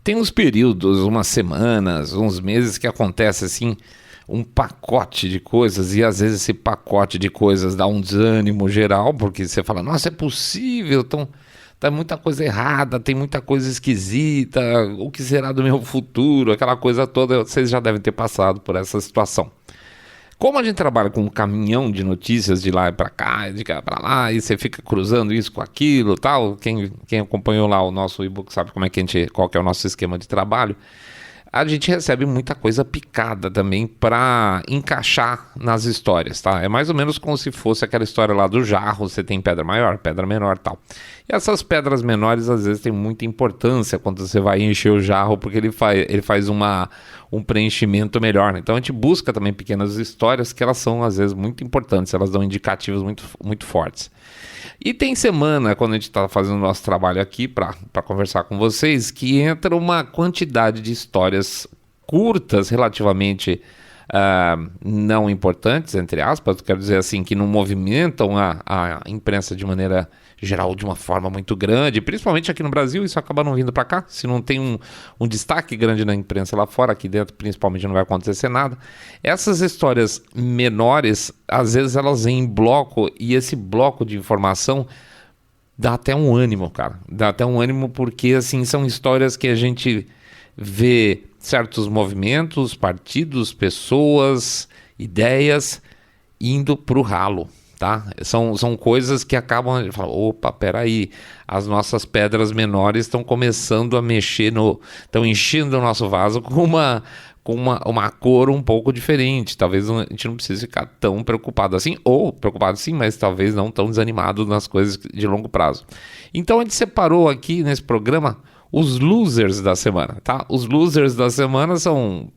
Tem uns períodos, umas semanas, uns meses que acontece assim, um pacote de coisas, e às vezes esse pacote de coisas dá um desânimo geral, porque você fala, nossa, é possível, tá muita coisa errada, tem muita coisa esquisita, o que será do meu futuro, aquela coisa toda, vocês já devem ter passado por essa situação. Como a gente trabalha com um caminhão de notícias de lá para cá, de cá para lá, e você fica cruzando isso com aquilo, tal, quem acompanhou lá o nosso e-book sabe qual que é o nosso esquema de trabalho. A gente recebe muita coisa picada também para encaixar nas histórias, tá? É mais ou menos como se fosse aquela história lá do jarro, você tem pedra maior, pedra menor, tal. E essas pedras menores às vezes têm muita importância quando você vai encher o jarro, porque ele faz um preenchimento melhor. Então a gente busca também pequenas histórias que elas são às vezes muito importantes, elas dão indicativos muito, muito fortes. E tem semana, quando a gente está fazendo o nosso trabalho aqui para conversar com vocês, que entra uma quantidade de histórias curtas, relativamente não importantes, entre aspas, quero dizer assim, que não movimentam a imprensa de maneira geral, de uma forma muito grande, principalmente aqui no Brasil, isso acaba não vindo para cá, se não tem um destaque grande na imprensa lá fora, aqui dentro principalmente não vai acontecer nada. Essas histórias menores, às vezes elas vêm em bloco, e esse bloco de informação dá até um ânimo, cara, dá até um ânimo porque assim, são histórias que a gente vê certos movimentos, partidos, pessoas, ideias indo para o ralo. Tá? São coisas que acabam de falar, opa, peraí, as nossas pedras menores estão começando a mexer, estão enchendo o nosso vaso com uma cor um pouco diferente. Talvez a gente não precise ficar tão preocupado assim, ou preocupado sim, mas talvez não tão desanimado nas coisas de longo prazo. Então a gente separou aqui nesse programa os losers da semana, tá? Os losers da semana são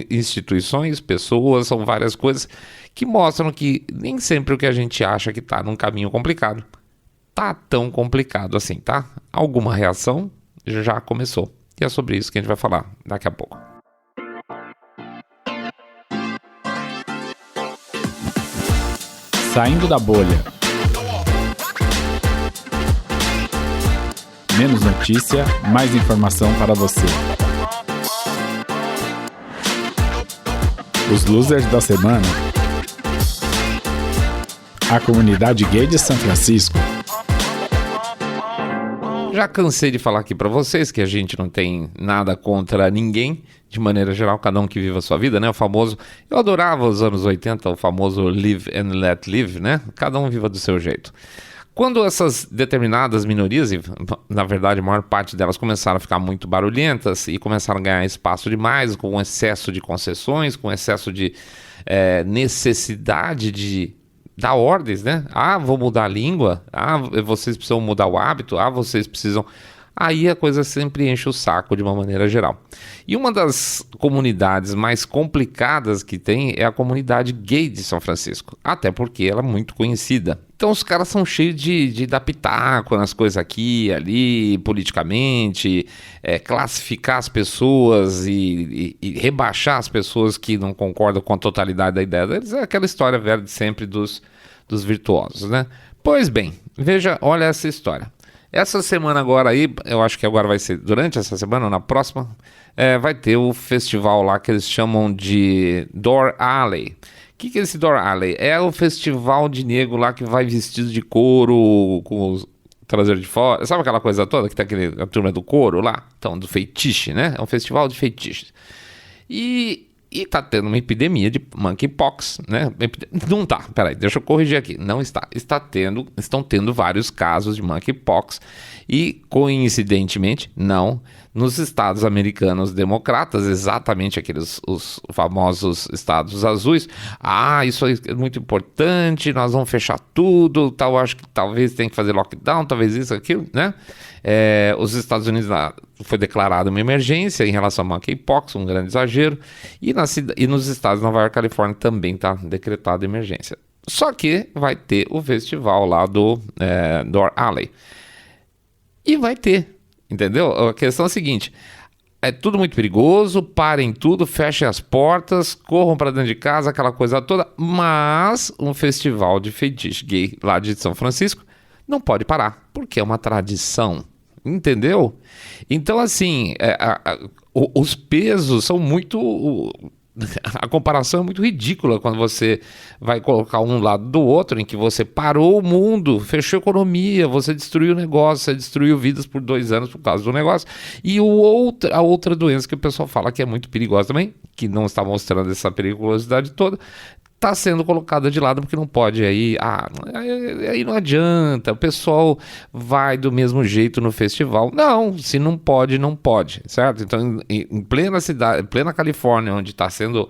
instituições, pessoas, são várias coisas que mostram que nem sempre o que a gente acha que está num caminho complicado tá tão complicado assim, tá? Alguma reação já começou. E é sobre isso que a gente vai falar daqui a pouco. Saindo da bolha. Menos notícia, mais informação para você. Os losers da semana. A comunidade gay de São Francisco. Já cansei de falar aqui para vocês que a gente não tem nada contra ninguém, de maneira geral, cada um que vive a sua vida, né? O famoso, eu adorava os anos 80, o famoso live and let live, né? Cada um viva do seu jeito. Quando essas determinadas minorias, e na verdade a maior parte delas começaram a ficar muito barulhentas e começaram a ganhar espaço demais, com excesso de concessões, com excesso de necessidade de dar ordens, né? Ah, vou mudar a língua, vocês precisam mudar o hábito, vocês precisam... Aí a coisa sempre enche o saco de uma maneira geral. E uma das comunidades mais complicadas que tem é a comunidade gay de São Francisco, até porque ela é muito conhecida. Então os caras são cheios de dar pitaco nas coisas aqui e ali, politicamente, classificar as pessoas e rebaixar as pessoas que não concordam com a totalidade da ideia deles. É aquela história velha de sempre dos virtuosos, né? Pois bem, veja, olha essa história. Essa semana agora aí, eu acho que agora vai ser durante essa semana ou na próxima, vai ter o festival lá que eles chamam de Door Alley. O que é esse Door Alley? É o festival de negro lá que vai vestido de couro, com os traseiros de fora. Sabe aquela coisa toda que tem a turma do couro lá? Então, do feitiço, né? É um festival de feitiços. E tá tendo uma epidemia de monkeypox, né? Não tá, peraí, deixa eu corrigir aqui. Não está. Estão tendo vários casos de monkeypox e, coincidentemente, não nos estados americanos democratas, exatamente aqueles, os famosos estados azuis. Isso é muito importante, nós vamos fechar tudo, tal, acho que talvez tenha que fazer lockdown, talvez isso, aquilo, né? Os Estados Unidos foi declarada uma emergência em relação ao monkeypox, um grande exagero, e nos estados de Nova York e Califórnia também está decretada emergência. Só que vai ter o festival lá do Door Alley. E vai ter, entendeu? A questão é a seguinte, é tudo muito perigoso, parem tudo, fechem as portas, corram para dentro de casa, aquela coisa toda, mas um festival de feitiço gay lá de São Francisco não pode parar, porque é uma tradição. entendeu? Então, assim, os pesos são muito... A comparação é muito ridícula quando você vai colocar um lado do outro, em que você parou o mundo, fechou a economia, você destruiu o negócio, você destruiu vidas por 2 anos por causa do negócio. E a outra doença que o pessoal fala que é muito perigosa também, que não está mostrando essa periculosidade toda, está sendo colocada de lado porque não pode. Aí não adianta, o pessoal vai do mesmo jeito no festival. Não, se não pode, não pode, certo? Então, em plena cidade, em plena Califórnia, onde está sendo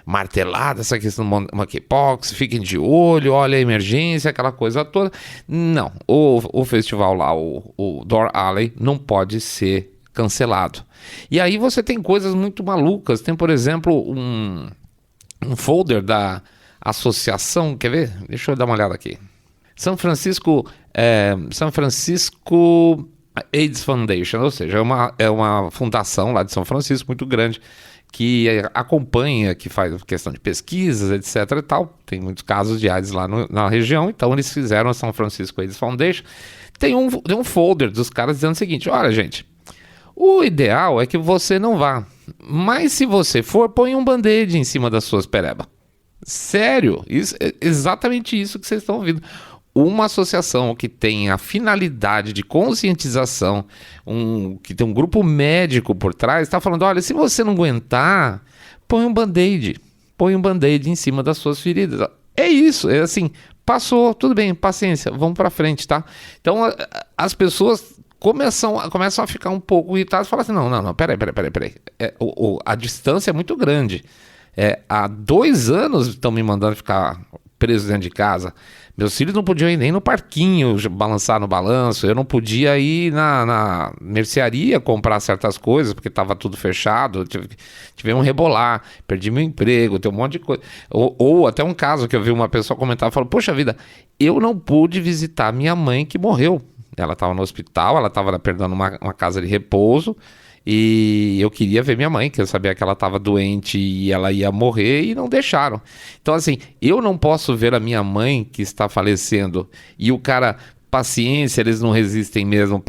martelada essa questão do monkeypox, fiquem de olho, olha a emergência, aquela coisa toda. Não, o festival lá, o Door Alley, não pode ser cancelado. E aí você tem coisas muito malucas. Tem, por exemplo, um folder da associação, quer ver? Deixa eu dar uma olhada aqui. São Francisco AIDS Foundation, ou seja, é uma fundação lá de São Francisco muito grande, que acompanha, que faz questão de pesquisas, etc e tal. Tem muitos casos de AIDS lá na região, então eles fizeram a São Francisco AIDS Foundation. Tem um folder dos caras dizendo o seguinte: olha, gente, o ideal é que você não vá, mas se você for, põe um band-aid em cima das suas pereba. Sério, exatamente isso que vocês estão ouvindo. Uma associação que tem a finalidade de conscientização, que tem um grupo médico por trás, está falando: olha, se você não aguentar, põe um band-aid em cima das suas feridas. É isso, é assim, passou, tudo bem, paciência, vamos para frente, tá? Então as pessoas começam a ficar um pouco irritadas e falam assim: não, peraí. A distância é muito grande. Há 2 anos estão me mandando ficar preso dentro de casa. Meus filhos não podiam ir nem no parquinho balançar no balanço. Eu não podia ir na mercearia comprar certas coisas porque estava tudo fechado. Tivemos um rebolar, perdi meu emprego, tem um monte de coisa. Ou até um caso que eu vi uma pessoa comentar, falou: poxa vida, eu não pude visitar minha mãe que morreu. Ela estava no hospital, ela estava perdendo uma casa de repouso, e eu queria ver minha mãe, que eu sabia que ela estava doente e ela ia morrer, e não deixaram. Então, assim, eu não posso ver a minha mãe que está falecendo e o cara... Paciência, eles não resistem mesmo,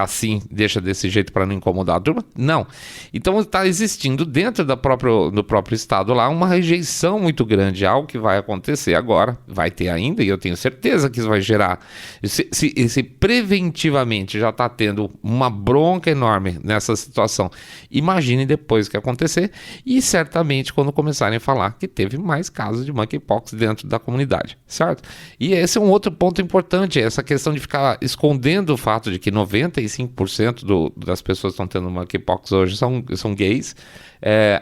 assim, deixa desse jeito para não incomodar a turma? Não. Então está existindo dentro do próprio estado lá uma rejeição muito grande, algo que vai acontecer agora, vai ter ainda, e eu tenho certeza que isso vai gerar. Se preventivamente já está tendo uma bronca enorme nessa situação, imagine depois o que acontecer, e certamente quando começarem a falar que teve mais casos de monkeypox dentro da comunidade, certo? E esse é um outro ponto importante, essa questão de ficar escondendo o fato de que 95% das pessoas que estão tendo monkeypox hoje são gays.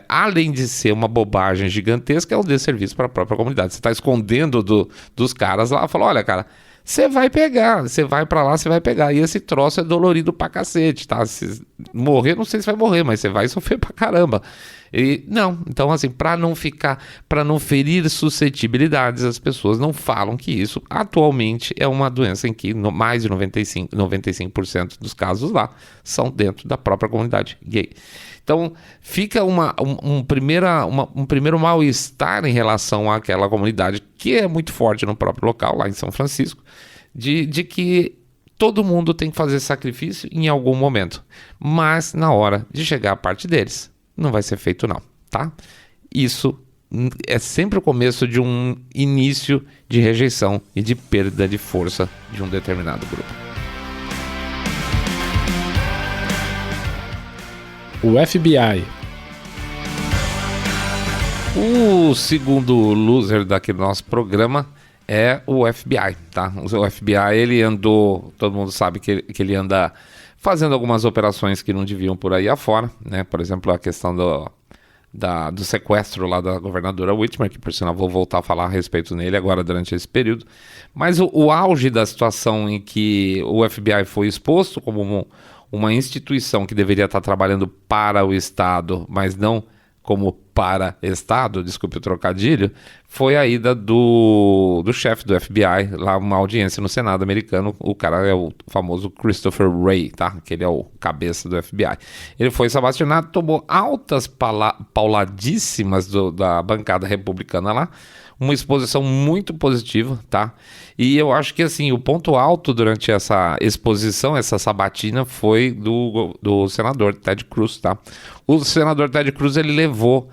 Além de ser uma bobagem gigantesca, é um desserviço para a própria comunidade. Você está escondendo dos caras lá, fala: olha, cara, você vai pegar, você vai pra lá, você vai pegar. E esse troço é dolorido pra cacete, tá? Se morrer, não sei se vai morrer, mas você vai sofrer pra caramba. Então assim, pra não ferir suscetibilidades, as pessoas não falam que isso atualmente é uma doença em que mais de 95% dos casos lá são dentro da própria comunidade gay. Então fica um primeiro mal-estar em relação àquela comunidade, que é muito forte no próprio local, lá em São Francisco, de que todo mundo tem que fazer sacrifício em algum momento, mas na hora de chegar a parte deles, não vai ser feito não, tá? Isso é sempre o começo de um início de rejeição e de perda de força de um determinado grupo. O FBI. O segundo loser daquele nosso programa é o FBI, tá? O FBI, ele andou, todo mundo sabe que ele anda fazendo algumas operações que não deviam por aí afora, né? Por exemplo, a questão do sequestro lá da governadora Whitmer, que por sinal vou voltar a falar a respeito nele agora durante esse período. Mas o auge da situação em que o FBI foi exposto como uma instituição que deveria estar trabalhando para o Estado, mas não como para Estado, desculpe o trocadilho, foi a ida do chefe do FBI, lá uma audiência no Senado americano. O cara é o famoso Christopher Wray, tá? Que ele é o cabeça do FBI. Ele foi sabatinado, tomou altas pauladíssimas da bancada republicana lá, uma exposição muito positiva, tá? E eu acho que, assim, o ponto alto durante essa exposição, essa sabatina, foi do senador Ted Cruz, tá? O senador Ted Cruz, ele levou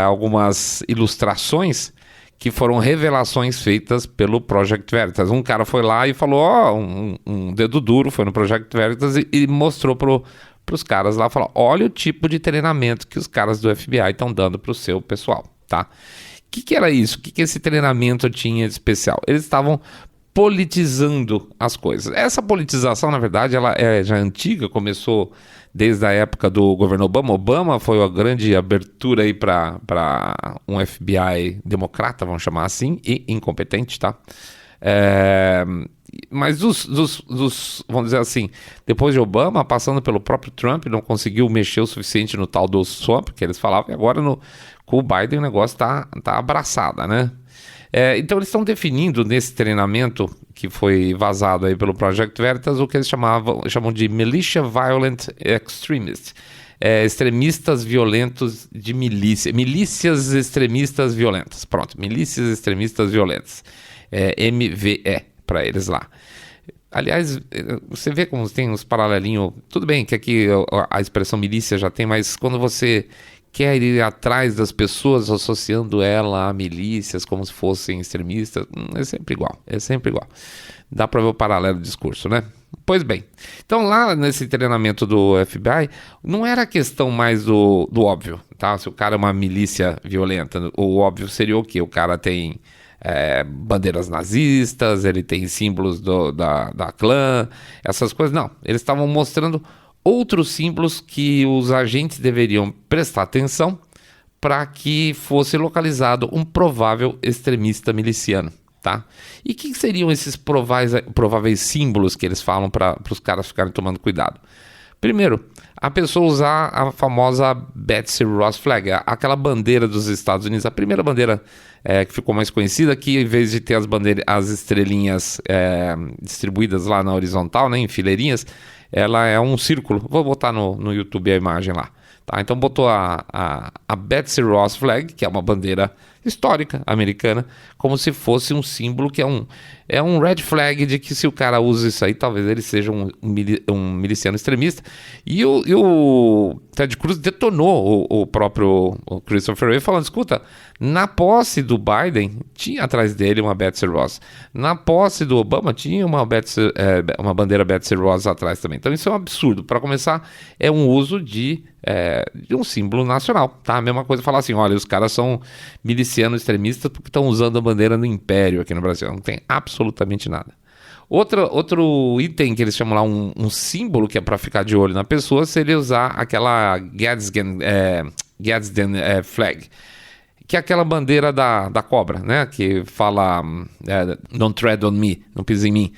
algumas ilustrações que foram revelações feitas pelo Project Veritas. Um cara foi lá e falou, um dedo duro, foi no Project Veritas e mostrou pros caras lá, falou, olha o tipo de treinamento que os caras do FBI estão dando pro seu pessoal, tá? O que era isso? O que esse treinamento tinha de especial? Eles estavam politizando as coisas. Essa politização, na verdade, ela é já antiga, começou desde a época do governo Obama. Obama foi a grande abertura aí para um FBI democrata, vamos chamar assim, e incompetente, tá? Mas vamos dizer assim, depois de Obama, passando pelo próprio Trump, não conseguiu mexer o suficiente no tal do swamp, que eles falavam, e agora com o Biden o negócio tá abraçada, né? Então eles estão definindo nesse treinamento que foi vazado aí pelo Project Veritas o que eles chamam de Militia Violent Extremists, extremistas violentos de milícia, milícias extremistas violentas, pronto, milícias extremistas violentas, MVE para eles lá. Aliás, você vê como tem uns paralelinhos, tudo bem que aqui a expressão milícia já tem, mas quando você quer ir atrás das pessoas associando ela a milícias como se fossem extremistas, é sempre igual, dá para ver o paralelo do discurso, né? Pois bem, então lá nesse treinamento do FBI, não era a questão mais do óbvio, tá? Se o cara é uma milícia violenta, o óbvio seria o quê? O cara tem bandeiras nazistas, ele tem símbolos da clã, essas coisas, não, eles estavam mostrando outros símbolos que os agentes deveriam prestar atenção para que fosse localizado um provável extremista miliciano, tá? E o que seriam esses prováveis símbolos que eles falam para os caras ficarem tomando cuidado? Primeiro, a pessoa usar a famosa Betsy Ross Flag, aquela bandeira dos Estados Unidos, a primeira bandeira que ficou mais conhecida, que em vez de ter as estrelinhas distribuídas lá na horizontal, né, em fileirinhas, ela é um círculo. Vou botar no YouTube a imagem lá. Tá? Então botou a Betsy Ross Flag, que é uma bandeira histórica americana, como se fosse um símbolo que é um red flag de que se o cara usa isso aí, talvez ele seja um miliciano extremista. E o Ted Cruz detonou o próprio Christopher Wray falando, escuta, na posse do Biden tinha atrás dele uma Betsy Ross, na posse do Obama tinha uma bandeira Betsy Ross atrás também. Então isso é um absurdo. Para começar, é um uso de um símbolo nacional, tá? A mesma coisa falar assim, olha, os caras são milicianos extremistas porque estão usando a bandeira do Império aqui no Brasil. Não tem absolutamente nada. Outro item que eles chamam lá, um símbolo que é para ficar de olho na pessoa, seria usar aquela Gadsden Flag, que é aquela bandeira da cobra, né? Que fala Don't tread on me, não pise em mim.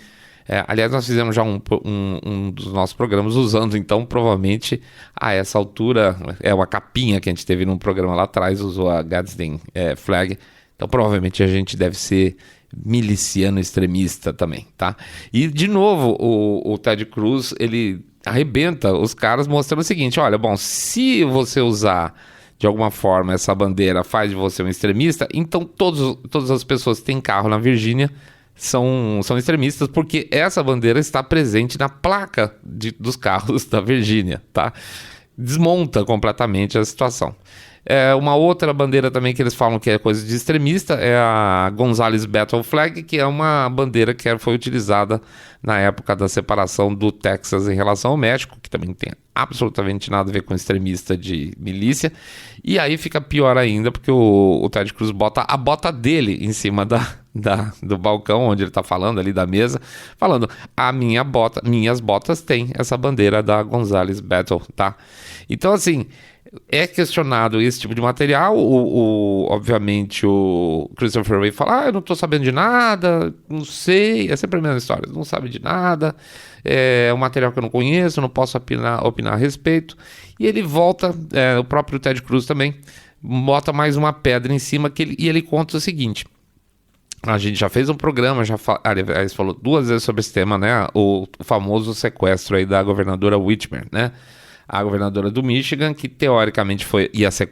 Aliás, nós fizemos já um dos nossos programas usando, então provavelmente a essa altura, uma capinha que a gente teve num programa lá atrás, usou a Gadsden Flag, então provavelmente a gente deve ser miliciano extremista também, tá? E de novo, o Ted Cruz, ele arrebenta os caras mostrando o seguinte, olha, bom, se você usar de alguma forma essa bandeira faz de você um extremista, então todas as pessoas que têm carro na Virgínia são extremistas, porque essa bandeira está presente na placa dos carros da Virgínia, tá? Desmonta completamente a situação. Uma outra bandeira também que eles falam que é coisa de extremista é a Gonzales Battle Flag, que é uma bandeira que foi utilizada na época da separação do Texas em relação ao México, que também não tem absolutamente nada a ver com extremista de milícia. E aí fica pior ainda, porque o Ted Cruz bota a bota dele em cima do balcão onde ele está falando ali da mesa, falando, minhas botas têm essa bandeira da Gonzales Battle, tá? Então assim, é questionado esse tipo de material, obviamente o Christopher Wray fala, eu não estou sabendo de nada, não sei, é sempre a mesma história, não sabe de nada, é um material que eu não conheço, não posso opinar a respeito, e ele volta, o próprio Ted Cruz também bota mais uma pedra em cima e ele conta o seguinte. A gente já fez um programa, aliás, falou 2 vezes sobre esse tema, né? O famoso sequestro aí da governadora Whitmer, né? A governadora do Michigan, que teoricamente ia ser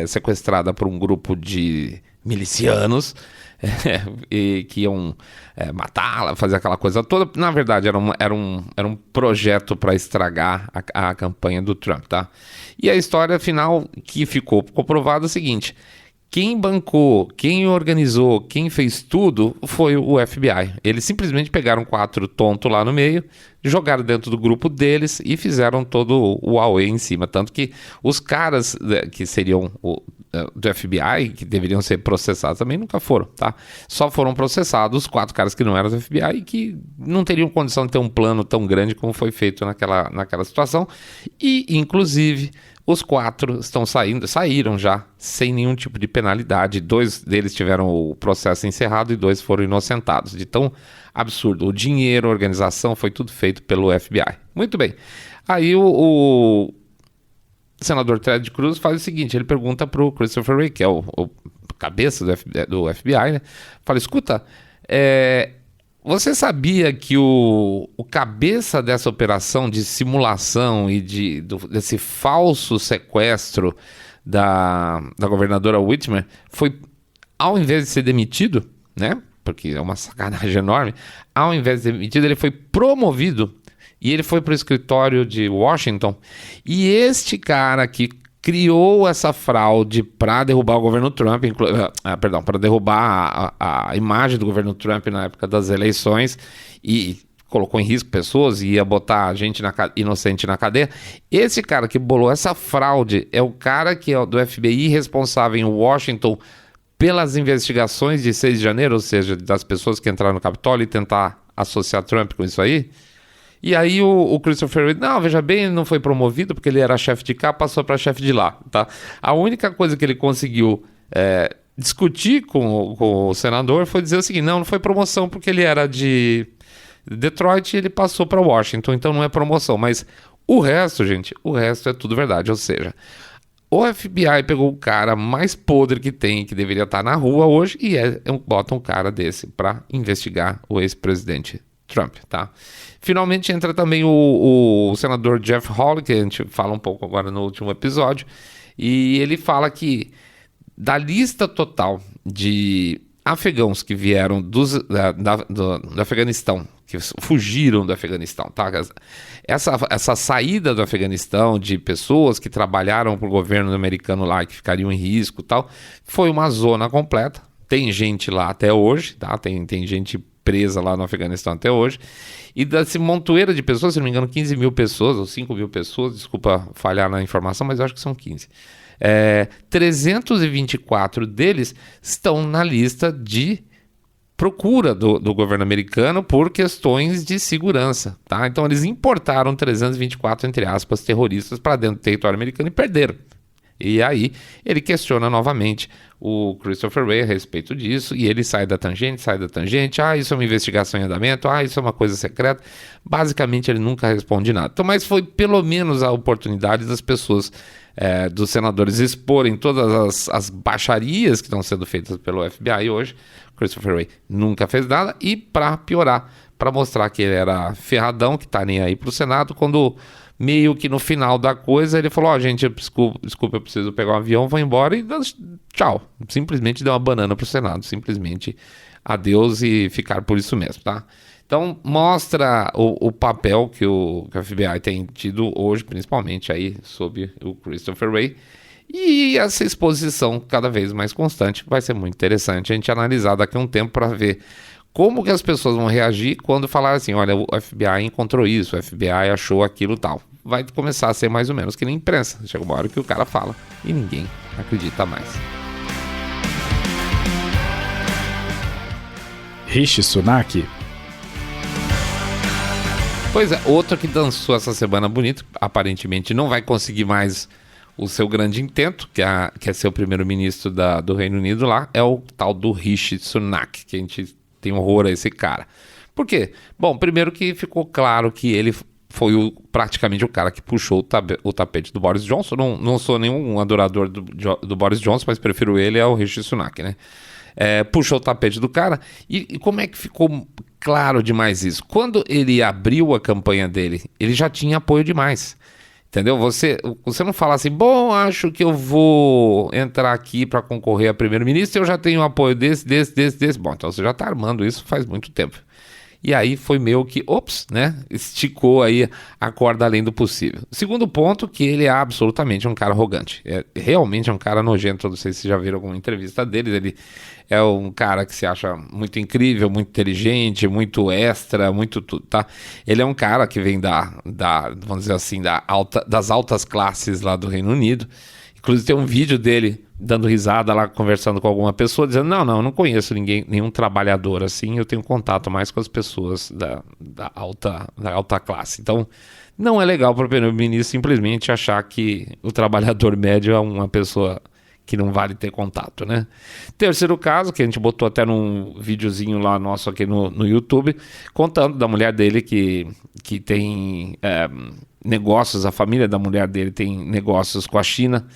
sequestrada por um grupo de milicianos e que iam matá-la, fazer aquela coisa toda. Na verdade, era um projeto para estragar a campanha do Trump, tá? E a história final que ficou comprovada é o seguinte: quem bancou, quem organizou, quem fez tudo foi o FBI. Eles simplesmente pegaram 4 tontos lá no meio, jogaram dentro do grupo deles e fizeram todo o Huawei em cima. Tanto que os caras que seriam do FBI, que deveriam ser processados, também nunca foram, tá? Só foram processados os 4 caras que não eram do FBI e que não teriam condição de ter um plano tão grande como foi feito naquela situação. E, inclusive, os 4 saíram já sem nenhum tipo de penalidade. 2 deles tiveram o processo encerrado e 2 foram inocentados. De tão absurdo. O dinheiro, a organização, foi tudo feito pelo FBI. Muito bem. Aí o senador Ted Cruz faz o seguinte, ele pergunta para o Christopher Wray, que é o cabeça do FBI, né? Fala, escuta, você sabia que o cabeça dessa operação de simulação e desse falso sequestro da governadora Whitmer foi, ao invés de ser demitido, né? Porque é uma sacanagem enorme, ao invés de ser demitido, ele foi promovido e ele foi para o escritório de Washington. E este cara que criou essa fraude para derrubar o governo Trump, para derrubar a imagem do governo Trump na época das eleições e colocou em risco pessoas e ia botar gente inocente na cadeia. Esse cara que bolou essa fraude é o cara que é do FBI responsável em Washington pelas investigações de 6 de janeiro, ou seja, das pessoas que entraram no Capitólio e tentar associar Trump com isso aí. E aí o Christopher Wray, não, veja bem, ele não foi promovido porque ele era chefe de cá, passou para chefe de lá, tá? A única coisa que ele conseguiu discutir com o senador foi dizer o seguinte, não foi promoção porque ele era de Detroit e ele passou para Washington, então não é promoção. Mas o resto, gente, é tudo verdade, ou seja, o FBI pegou o cara mais podre que tem, que deveria estar na rua hoje, e bota um cara desse para investigar o ex-presidente Trump, tá? Finalmente entra também o senador Jeff Hawley, que a gente fala um pouco agora no último episódio, e ele fala que da lista total de afegãos que vieram do Afeganistão, que fugiram do Afeganistão, tá? Essa saída do Afeganistão de pessoas que trabalharam para o governo americano lá e que ficariam em risco e tal, foi uma zona completa. Tem gente lá até hoje, tá? Tem gente presa lá no Afeganistão até hoje. E desse montoeira de pessoas, se não me engano, 15 mil pessoas ou 5 mil pessoas, desculpa falhar na informação, mas eu acho que são 15. 324 deles estão na lista de procura do governo americano por questões de segurança, tá? Então eles importaram 324, entre aspas, terroristas para dentro do território americano e perderam. E aí ele questiona novamente o Christopher Wray a respeito disso, e ele sai da tangente, isso é uma investigação em andamento, isso é uma coisa secreta. Basicamente ele nunca responde nada. Então, mas foi pelo menos a oportunidade das pessoas, dos senadores, exporem todas as baixarias que estão sendo feitas pelo FBI hoje. Christopher Wray nunca fez nada, e para piorar, para mostrar que ele era ferradão, que tá nem aí pro Senado, quando meio que no final da coisa ele falou, gente, desculpa, eu preciso pegar um avião, vou embora, e tchau, simplesmente deu uma banana pro Senado, simplesmente adeus e ficar por isso mesmo, tá? Então mostra o papel que o FBI tem tido hoje, principalmente aí sob o Christopher Wray. E essa exposição cada vez mais constante vai ser muito interessante a gente analisar daqui a um tempo para ver como que as pessoas vão reagir quando falar assim, olha, o FBI encontrou isso, o FBI achou aquilo tal. Vai começar a ser mais ou menos que nem imprensa. Chega uma hora que o cara fala e ninguém acredita mais. Rishi Sunak. Pois é, outro que dançou essa semana bonito, aparentemente não vai conseguir mais o seu grande intento, que é ser o primeiro-ministro do Reino Unido lá, é o tal do Rishi Sunak, que a gente tem horror a esse cara. Por quê? Bom, primeiro que ficou claro que ele foi praticamente o cara que puxou o tapete do Boris Johnson. Não sou nenhum adorador do Boris Johnson, mas prefiro ele ao Rishi Sunak, né? Puxou o tapete do cara. E como é que ficou claro demais isso? Quando ele abriu a campanha dele, ele já tinha apoio demais. Entendeu? Você não fala assim, bom, acho que eu vou entrar aqui para concorrer a primeiro-ministro e eu já tenho apoio desse. Bom, então você já está armando isso faz muito tempo. E aí foi meio que, né? Esticou aí a corda além do possível. Segundo ponto, que ele é absolutamente um cara arrogante. Realmente é um cara nojento. Não sei se vocês já viram alguma entrevista dele. Ele é um cara que se acha muito incrível, muito inteligente, muito extra, muito tudo, tá? Ele é um cara que vem vamos dizer assim, das altas classes lá do Reino Unido. Inclusive tem um vídeo dele dando risada lá, conversando com alguma pessoa, dizendo, não, eu não conheço nenhum trabalhador assim, eu tenho contato mais com as pessoas da alta classe. Então, não é legal para o primeiro-ministro simplesmente achar que o trabalhador médio é uma pessoa que não vale ter contato, né? Terceiro caso, que a gente botou até num videozinho lá nosso aqui no YouTube, contando da mulher dele que tem negócios, a família da mulher dele tem negócios com a China,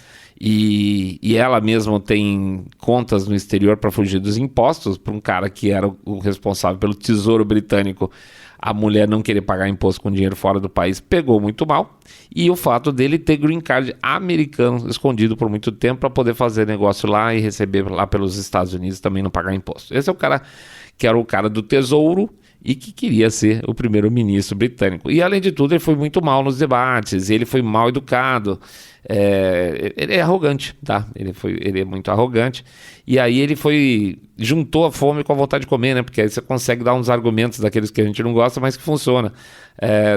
e ela mesma tem contas no exterior para fugir dos impostos, para um cara que era o responsável pelo Tesouro Britânico. A mulher não querer pagar imposto com dinheiro fora do país pegou muito mal, e o fato dele ter green card americano escondido por muito tempo para poder fazer negócio lá e receber lá pelos Estados Unidos também não pagar imposto. Esse é o cara que era o cara do Tesouro e que queria ser o primeiro-ministro britânico. E além de tudo, ele foi muito mal nos debates, ele foi mal educado, ele é arrogante, tá? Ele é muito arrogante, e aí ele juntou a fome com a vontade de comer, né? Porque aí você consegue dar uns argumentos daqueles que a gente não gosta, mas que funciona.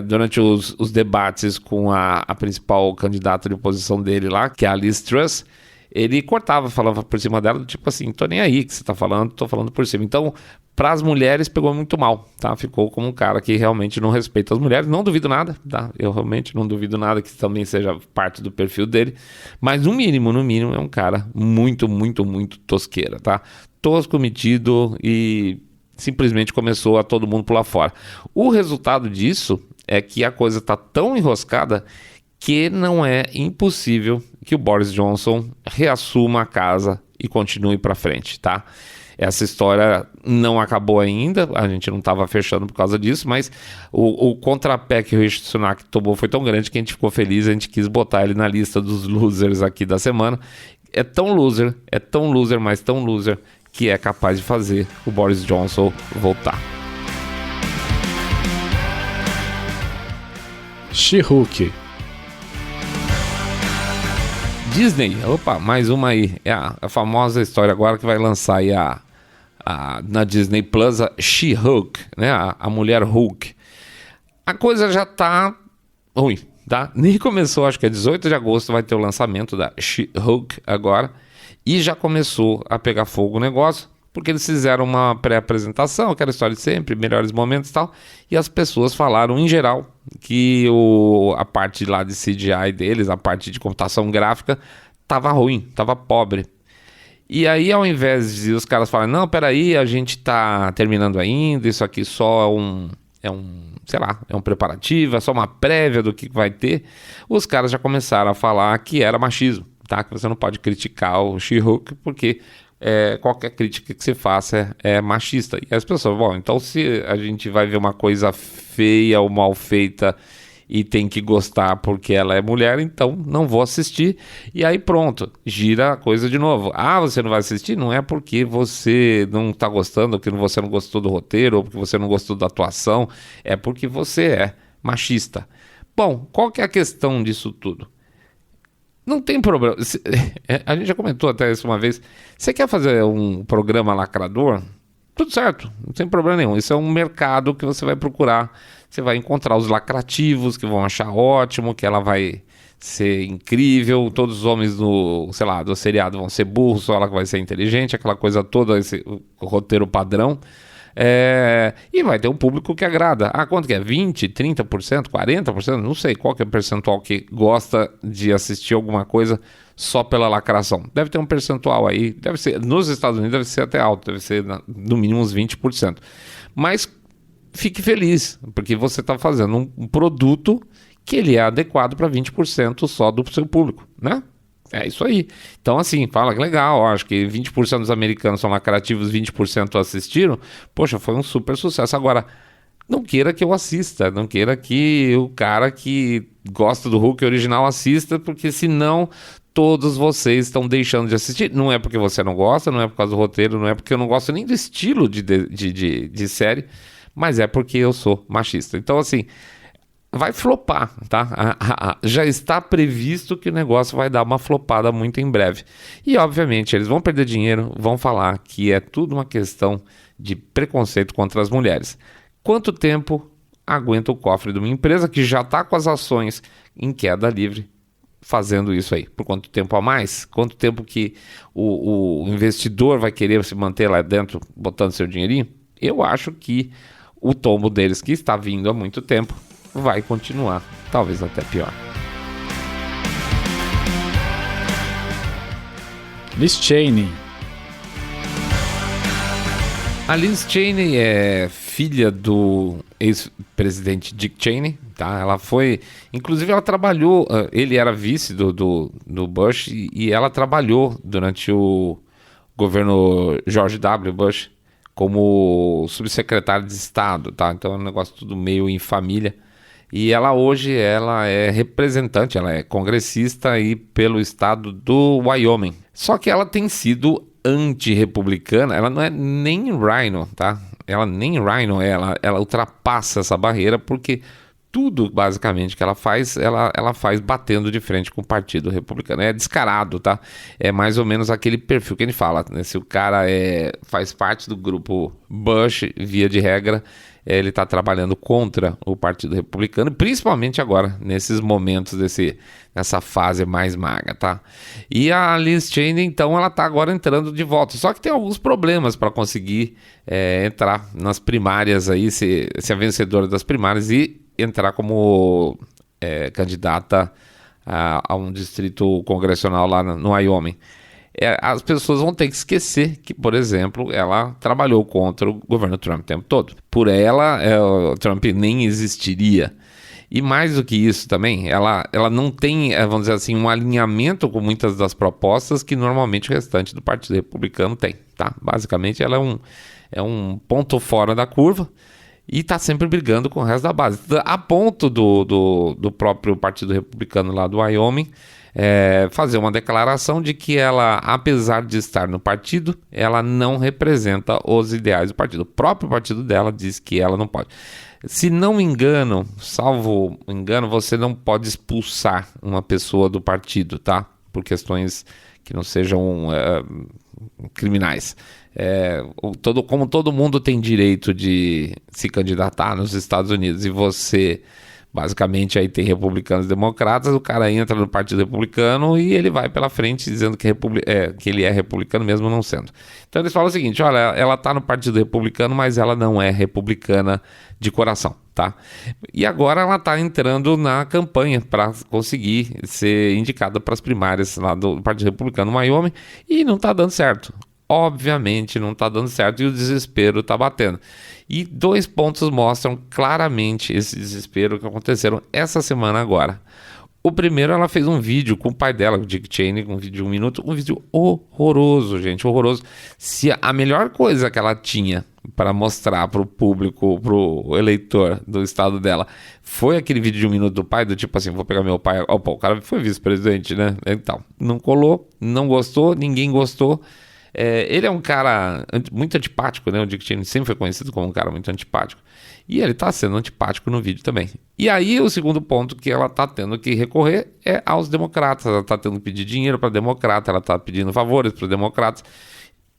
Durante os debates com a principal candidata de oposição dele lá, que é a Liz Truss, ele falava por cima dela, tipo assim, tô nem aí que você tá falando, tô falando por cima. Então, para as mulheres pegou muito mal, tá? Ficou como um cara que realmente não respeita as mulheres, não duvido nada, tá? Eu realmente não duvido nada que também seja parte do perfil dele, mas no mínimo é um cara muito, muito, muito tosqueira, tá? Tosco, metido e simplesmente começou a todo mundo pular fora. O resultado disso é que a coisa tá tão enroscada que não é impossível que o Boris Johnson reassuma a casa e continue para frente, tá? Essa história não acabou ainda, a gente não estava fechando por causa disso, mas o contrapé que o Rishi Sunak tomou foi tão grande que a gente ficou feliz, a gente quis botar ele na lista dos losers aqui da semana. É tão loser, mas tão loser, que é capaz de fazer o Boris Johnson voltar. She-Hulk. Disney, mais uma aí, é a famosa história agora que vai lançar aí na Disney Plus, a She-Hulk, né, a mulher Hulk. A coisa já tá ruim, tá? Nem começou, acho que é 18 de agosto vai ter o lançamento da She-Hulk agora, e já começou a pegar fogo o negócio, porque eles fizeram uma pré-apresentação, aquela história de sempre, melhores momentos e tal, e as pessoas falaram em geral que a parte lá de CGI deles, a parte de computação gráfica, tava ruim, tava pobre. E aí, ao invés de os caras falarem, não, peraí, a gente tá terminando ainda, isso aqui só é um preparativo, é só uma prévia do que vai ter, os caras já começaram a falar que era machismo, tá? Que você não pode criticar o She-Hulk, porque qualquer crítica que você faça é machista. E as pessoas, bom, então se a gente vai ver uma coisa feia ou mal feita e tem que gostar porque ela é mulher, então não vou assistir. E aí pronto, gira a coisa de novo. Ah, você não vai assistir? Não é porque você não está gostando, ou porque você não gostou do roteiro, ou porque você não gostou da atuação, é porque você é machista. Bom, qual que é a questão disso tudo? Não tem problema. A gente já comentou até isso uma vez. Você quer fazer um programa lacrador? Tudo certo, não tem problema nenhum. Isso é um mercado que você vai procurar. Você vai encontrar os lacrativos que vão achar ótimo, que ela vai ser incrível. Todos os homens do seriado vão ser burros, só ela que vai ser inteligente, aquela coisa toda, esse roteiro padrão. E vai ter um público que agrada. Quanto que é? 20%, 30%, 40%? Não sei qual que é o percentual que gosta de assistir alguma coisa só pela lacração. Deve ter um percentual aí, deve ser, nos Estados Unidos deve ser até alto, deve ser no mínimo uns 20%. Mas fique feliz, porque você está fazendo um produto que ele é adequado para 20% só do seu público, né? É isso aí. Então, assim, fala que legal, ó, acho que 20% dos americanos são lacrativos, 20% assistiram. Poxa, foi um super sucesso. Agora, não queira que eu assista, não queira que o cara que gosta do Hulk original assista, porque senão todos vocês estão deixando de assistir. Não é porque você não gosta, não é por causa do roteiro, não é porque eu não gosto nem do estilo de série, mas é porque eu sou machista. Então, assim, vai flopar, tá? Já está previsto que o negócio vai dar uma flopada muito em breve. E, obviamente, eles vão perder dinheiro, vão falar que é tudo uma questão de preconceito contra as mulheres. Quanto tempo aguenta o cofre de uma empresa que já está com as ações em queda livre fazendo isso aí? Por quanto tempo a mais? Quanto tempo que o investidor vai querer se manter lá dentro botando seu dinheirinho? Eu acho que o tombo deles, que está vindo há muito tempo, vai continuar, talvez até pior. Liz Cheney. A Liz Cheney é filha do ex-presidente Dick Cheney, tá? Ela foi, inclusive ela trabalhou, ele era vice do Bush e ela trabalhou durante o governo George W. Bush como subsecretária de Estado, tá? Então é um negócio tudo meio em família. E ela hoje é representante, ela é congressista aí pelo estado do Wyoming. Só que ela tem sido anti-republicana, ela não é nem Rhino, tá? Ela nem Rhino é, ela ultrapassa essa barreira porque tudo basicamente que ela faz faz batendo de frente com o Partido Republicano. É descarado, tá? É mais ou menos aquele perfil que ele fala, né? Se o cara faz parte do grupo Bush, via de regra, ele está trabalhando contra o Partido Republicano, principalmente agora, nesses momentos nessa fase mais magra, tá? E a Liz Cheney, então, ela está agora entrando de volta. Só que tem alguns problemas para conseguir entrar nas primárias aí, ser a vencedora das primárias e entrar como candidata a um distrito congressional lá no Wyoming. As pessoas vão ter que esquecer que, por exemplo, ela trabalhou contra o governo Trump o tempo todo. Por ela, o Trump nem existiria. E mais do que isso também, ela não tem, vamos dizer assim, um alinhamento com muitas das propostas que normalmente o restante do Partido Republicano tem, tá? Basicamente, ela é um ponto fora da curva e está sempre brigando com o resto da base. A ponto do próprio Partido Republicano lá do Wyoming fazer uma declaração de que ela, apesar de estar no partido, ela não representa os ideais do partido. O próprio partido dela diz que ela não pode. Se não me engano, salvo engano, você não pode expulsar uma pessoa do partido, tá? Por questões que não sejam criminais. Como todo mundo tem direito de se candidatar nos Estados Unidos e você... Basicamente, aí tem republicanos e democratas, o cara entra no Partido Republicano e ele vai pela frente dizendo que ele é republicano mesmo não sendo. Então eles falam o seguinte, olha, ela tá no Partido Republicano, mas ela não é republicana de coração, tá? E agora ela tá entrando na campanha para conseguir ser indicada para as primárias lá do Partido Republicano no Wyoming e não tá dando certo. Obviamente não está dando certo e o desespero está batendo. E 2 pontos mostram claramente esse desespero que aconteceram essa semana agora. O primeiro, ela fez um vídeo com o pai dela, o Dick Cheney, um vídeo de 1 minuto, um vídeo horroroso, gente, horroroso. Se a melhor coisa que ela tinha para mostrar para o público, para o eleitor do estado dela, foi aquele vídeo de 1 minuto do pai, do tipo assim, vou pegar meu pai, o cara foi vice-presidente, né? Então, não colou, não gostou, ninguém gostou. Ele é um cara muito antipático, né? O Dick Cheney sempre foi conhecido como um cara muito antipático. E ele tá sendo antipático no vídeo também. E aí o segundo ponto que ela tá tendo que recorrer é aos democratas. Ela tá tendo que pedir dinheiro para democrata, ela tá pedindo favores para os democratas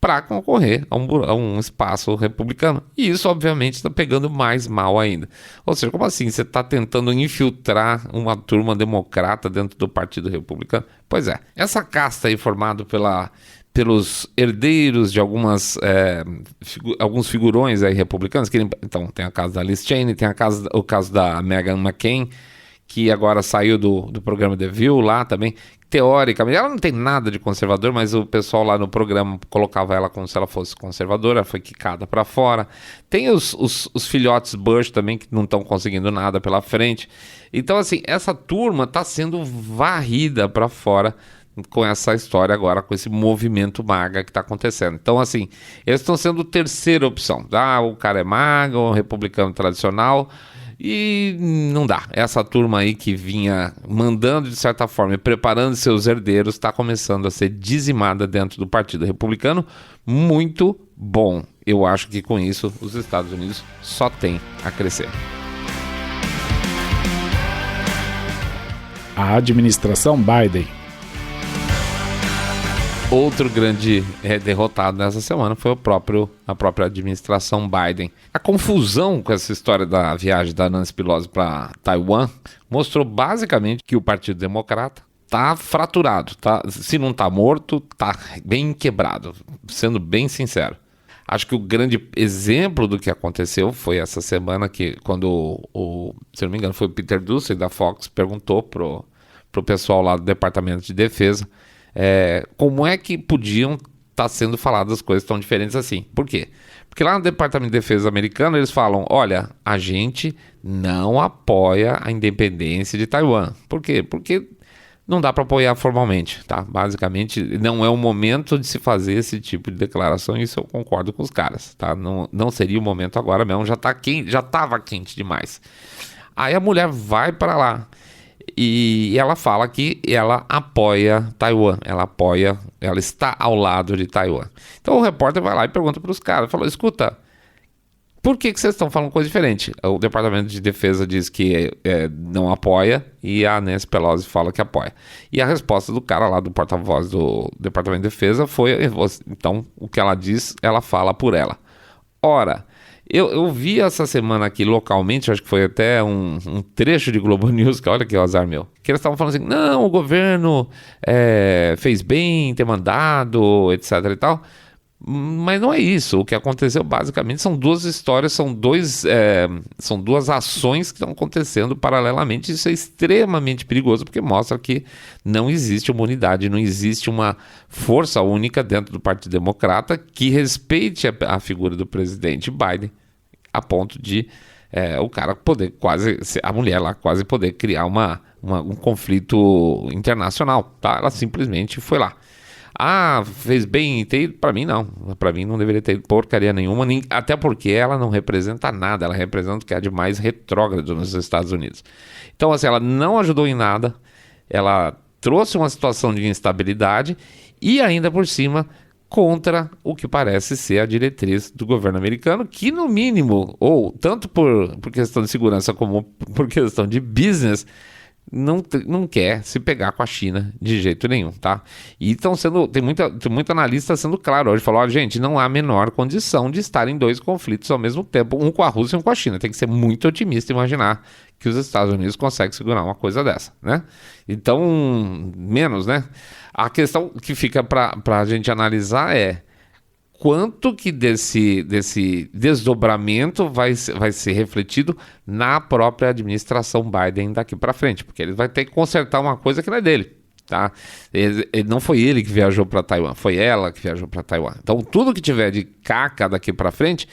para concorrer a um espaço republicano. E isso, obviamente, está pegando mais mal ainda. Ou seja, como assim? Você está tentando infiltrar uma turma democrata dentro do Partido Republicano? Pois é. Essa casta aí formada pelos herdeiros de alguns figurões aí republicanos, então tem a casa da Liz Cheney, tem o caso da Meghan McCain, que agora saiu do programa The View lá também. Teoricamente, ela não tem nada de conservador, mas o pessoal lá no programa colocava ela como se ela fosse conservadora, ela foi quicada para fora. Tem os filhotes Bush também, que não estão conseguindo nada pela frente. Então, assim, essa turma está sendo varrida para fora com essa história agora, com esse movimento MAGA que está acontecendo. Então, assim, eles estão sendo a terceira opção. O cara é MAGA, um republicano tradicional, e não dá. Essa turma aí que vinha mandando, de certa forma, e preparando seus herdeiros, está começando a ser dizimada dentro do Partido Republicano. Muito bom. Eu acho que com isso os Estados Unidos só têm a crescer. A administração Biden. Outro grande derrotado nessa semana foi a própria administração Biden. A confusão com essa história da viagem da Nancy Pelosi para Taiwan mostrou basicamente que o Partido Democrata está fraturado. Se não está morto, está bem quebrado, sendo bem sincero. Acho que o grande exemplo do que aconteceu foi essa semana que, quando se não me engano, foi o Peter Doocy da Fox, perguntou pro pessoal lá do Departamento de Defesa como é que podiam estar sendo faladas coisas tão diferentes assim. Por quê? Porque lá no Departamento de Defesa americano eles falam, olha, a gente não apoia a independência de Taiwan. Por quê? Porque não dá para apoiar formalmente, tá? Basicamente, não é o momento de se fazer esse tipo de declaração, isso eu concordo com os caras, tá? Não seria o momento agora mesmo, já estava quente demais. Aí a mulher vai para lá e ela fala que ela apoia Taiwan, ela está ao lado de Taiwan. Então o repórter vai lá e pergunta para os caras, falou, escuta, por que vocês estão falando coisa diferente? O Departamento de Defesa diz que não apoia e a Nancy Pelosi fala que apoia. E a resposta do cara lá, do porta-voz do Departamento de Defesa foi, então, o que ela diz, ela fala por ela. Ora, eu vi essa semana aqui localmente, acho que foi até um trecho de Globo News, que olha que azar meu, que eles estavam falando assim, não, o governo fez bem em ter mandado, etc e tal. Mas não é isso. O que aconteceu basicamente são duas histórias, são duas ações que estão acontecendo paralelamente. Isso é extremamente perigoso porque mostra que não existe uma unidade, não existe uma força única dentro do Partido Democrata que respeite a figura do presidente Biden a ponto de o cara poder a mulher lá quase poder criar um conflito internacional, tá? Ela simplesmente foi lá. Fez bem em ter ido? Para mim não. Para mim não deveria ter ido porcaria nenhuma, até porque ela não representa nada, ela representa o que há de mais retrógrado nos Estados Unidos. Então, assim, ela não ajudou em nada, ela trouxe uma situação de instabilidade e ainda por cima contra o que parece ser a diretriz do governo americano, que no mínimo, ou tanto por questão de segurança como por questão de business, não quer se pegar com a China de jeito nenhum, tá? E tem muito analista sendo claro hoje, falou, gente, não há a menor condição de estar em dois conflitos ao mesmo tempo, um com a Rússia e um com a China. Tem que ser muito otimista imaginar que os Estados Unidos conseguem segurar uma coisa dessa, né? Então, menos, né? A questão que fica para a gente analisar é quanto que desse desdobramento vai ser refletido na própria administração Biden daqui para frente, porque ele vai ter que consertar uma coisa que não é dele, tá? Não foi ele que viajou para Taiwan, foi ela que viajou para Taiwan. Então tudo que tiver de caca daqui para frente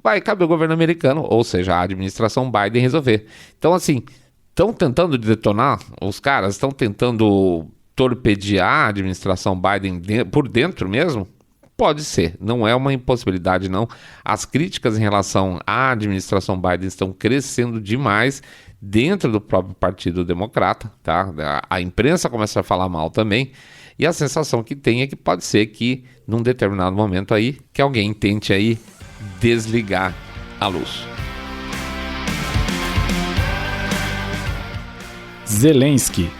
vai caber ao governo americano, ou seja, a administração Biden resolver. Então assim, estão tentando detonar, os caras estão tentando torpedear a administração Biden por dentro mesmo. Pode ser, não é uma impossibilidade não. As críticas em relação à administração Biden estão crescendo demais dentro do próprio Partido Democrata, tá? A imprensa começa a falar mal também, e a sensação que tem é que pode ser que num determinado momento aí, que alguém tente aí desligar a luz. Zelensky.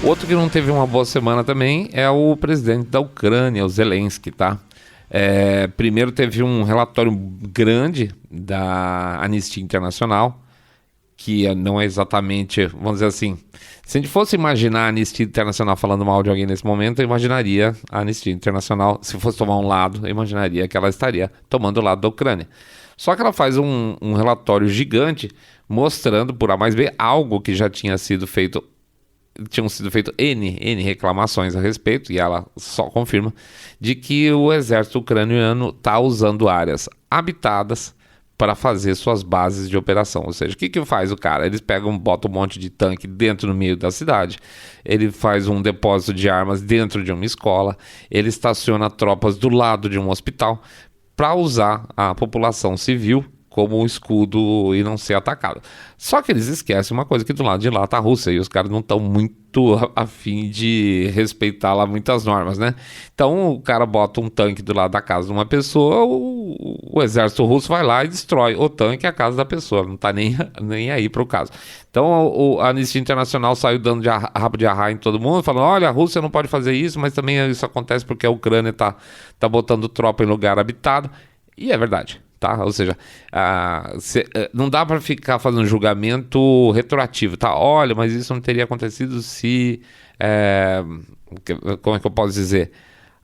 Outro que não teve uma boa semana também é o presidente da Ucrânia, o Zelensky, tá? Primeiro teve um relatório grande da Anistia Internacional, que não é exatamente, vamos dizer assim, se a gente fosse imaginar a Anistia Internacional falando mal de alguém nesse momento, eu imaginaria a Anistia Internacional, se fosse tomar um lado, eu imaginaria que ela estaria tomando o lado da Ucrânia. Só que ela faz um relatório gigante mostrando por A mais B algo que já tinham sido feito N reclamações a respeito, e ela só confirma de que o exército ucraniano está usando áreas habitadas para fazer suas bases de operação. Ou seja, o que faz o cara? Eles botam um monte de tanque dentro no meio da cidade, ele faz um depósito de armas dentro de uma escola, ele estaciona tropas do lado de um hospital para usar a população civil como um escudo e não ser atacado. Só que eles esquecem uma coisa, que do lado de lá está a Rússia e os caras não estão muito a fim de respeitar lá muitas normas, né? Então o cara bota um tanque do lado da casa de uma pessoa, o exército russo vai lá e destrói o tanque e a casa da pessoa, não está nem aí para o caso. Então a Anistia Internacional saiu dando rabo de arraia em todo mundo, falando, olha, a Rússia não pode fazer isso, mas também isso acontece porque a Ucrânia tá botando tropa em lugar habitado, e é verdade. Tá? Ou seja, não dá para ficar fazendo julgamento retroativo, tá? Olha, mas isso não teria acontecido se... como é que eu posso dizer?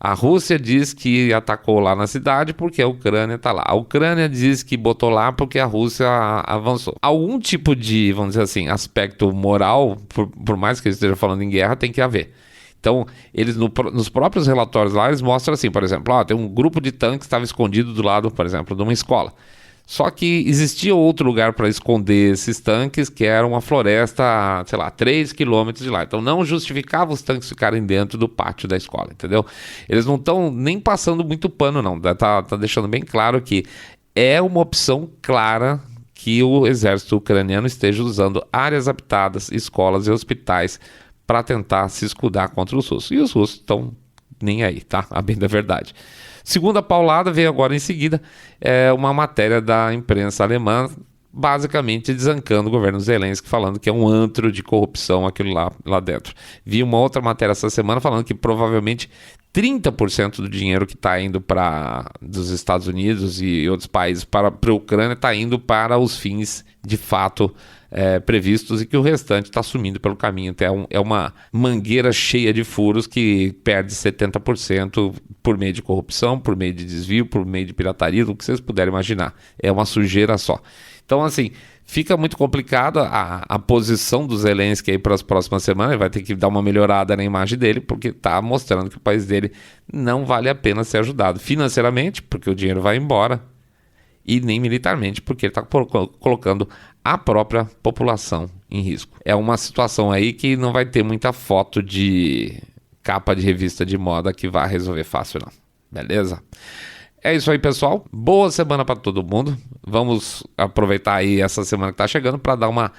A Rússia diz que atacou lá na cidade porque a Ucrânia está lá. A Ucrânia diz que botou lá porque a Rússia avançou. Algum tipo de, vamos dizer assim, aspecto moral, por mais que eles estejam falando em guerra, tem que haver. Então, eles nos próprios relatórios lá, eles mostram assim, por exemplo, tem um grupo de tanques que estava escondido do lado, por exemplo, de uma escola. Só que existia outro lugar para esconder esses tanques, que era uma floresta, sei lá, 3 quilômetros de lá. Então, não justificava os tanques ficarem dentro do pátio da escola, entendeu? Eles não estão nem passando muito pano, não. Tá deixando bem claro que é uma opção clara que o exército ucraniano esteja usando áreas habitadas, escolas e hospitais para tentar se escudar contra os russos. E os russos estão nem aí, tá? A bem da verdade. Segunda paulada veio agora em seguida, uma matéria da imprensa alemã, basicamente desancando o governo Zelensky, falando que é um antro de corrupção aquilo lá dentro. Vi uma outra matéria essa semana falando que provavelmente 30% do dinheiro que está indo dos Estados Unidos e outros países para a Ucrânia está indo para os fins de fato previstos, e que o restante está sumindo pelo caminho. Então, é uma mangueira cheia de furos que perde 70% por meio de corrupção, por meio de desvio, por meio de pirataria, o que vocês puderem imaginar. É uma sujeira só. Então, assim, fica muito complicada a posição do Zelensky aí para as próximas semanas. Ele vai ter que dar uma melhorada na imagem dele, porque está mostrando que o país dele não vale a pena ser ajudado financeiramente, porque o dinheiro vai embora, e nem militarmente, porque ele está colocando a própria população em risco. É uma situação aí que não vai ter muita foto de capa de revista de moda que vai resolver fácil, não. Beleza? É isso aí, pessoal. Boa semana para todo mundo. Vamos aproveitar aí essa semana que está chegando para dar uma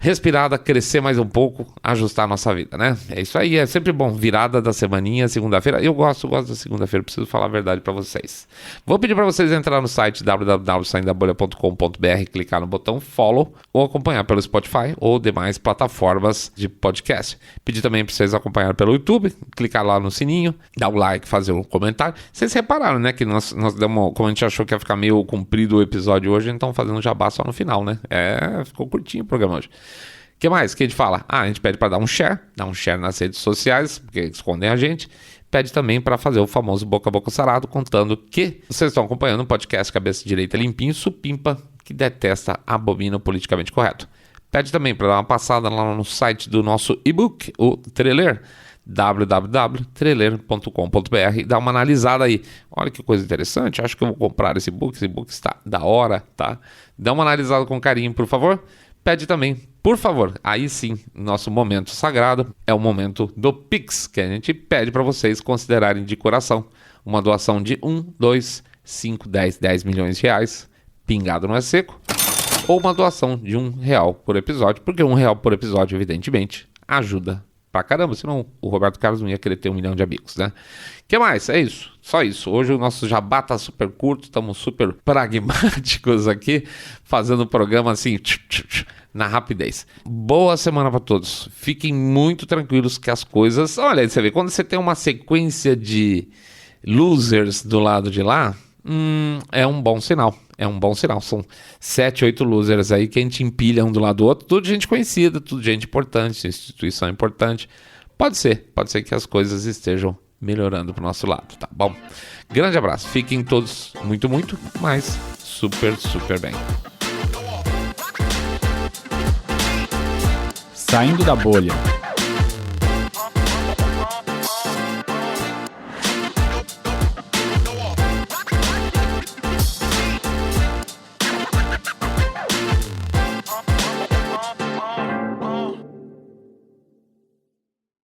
respirada, crescer mais um pouco, ajustar a nossa vida, né? É isso aí, é sempre bom. Virada da semaninha, segunda-feira. Eu gosto da segunda-feira, preciso falar a verdade para vocês. Vou pedir para vocês entrar no site www.saindabolha.com.br, clicar no botão follow ou acompanhar pelo Spotify ou demais plataformas de podcast. Pedir também para vocês acompanhar pelo YouTube, clicar lá no sininho, dar o like, fazer um comentário. Vocês repararam, né, que nós demos, como a gente achou que ia ficar meio comprido o episódio hoje, então fazendo jabá só no final, né? Ficou curtinho o programa hoje. O que mais que a gente fala? A gente pede para dar um share nas redes sociais, porque escondem a gente. Pede também para fazer o famoso boca a boca sarado, contando que vocês estão acompanhando um podcast Cabeça Direita Limpinho, supimpa, que detesta, abomina o politicamente correto. Pede também para dar uma passada lá no site do nosso e-book, o Treler, www.treler.com.br, dá uma analisada aí. Olha que coisa interessante, acho que eu vou comprar esse e-book está da hora, tá? Dá uma analisada com carinho, por favor. Pede também, por favor, aí sim, nosso momento sagrado é o momento do Pix, que a gente pede para vocês considerarem de coração uma doação de 1, 2, 5, 10 milhões de reais, pingado não é seco, ou uma doação de R$1 por episódio, porque R$1 por episódio, evidentemente, ajuda pra caramba, senão o Roberto Carlos não ia querer ter 1 milhão de amigos, né? O que mais? É isso, só isso. Hoje o nosso jabá tá super curto, estamos super pragmáticos aqui, fazendo o programa assim, na rapidez. Boa semana para todos. Fiquem muito tranquilos que as coisas... Olha aí, você vê, quando você tem uma sequência de losers do lado de lá, é um bom sinal. É um bom sinal. São 7, 8 losers aí que a gente empilha um do lado do outro. Tudo gente conhecida, tudo gente importante, instituição importante. Pode ser que as coisas estejam melhorando pro nosso lado, tá bom? Grande abraço, fiquem todos muito, mas super, super bem. Saindo da bolha.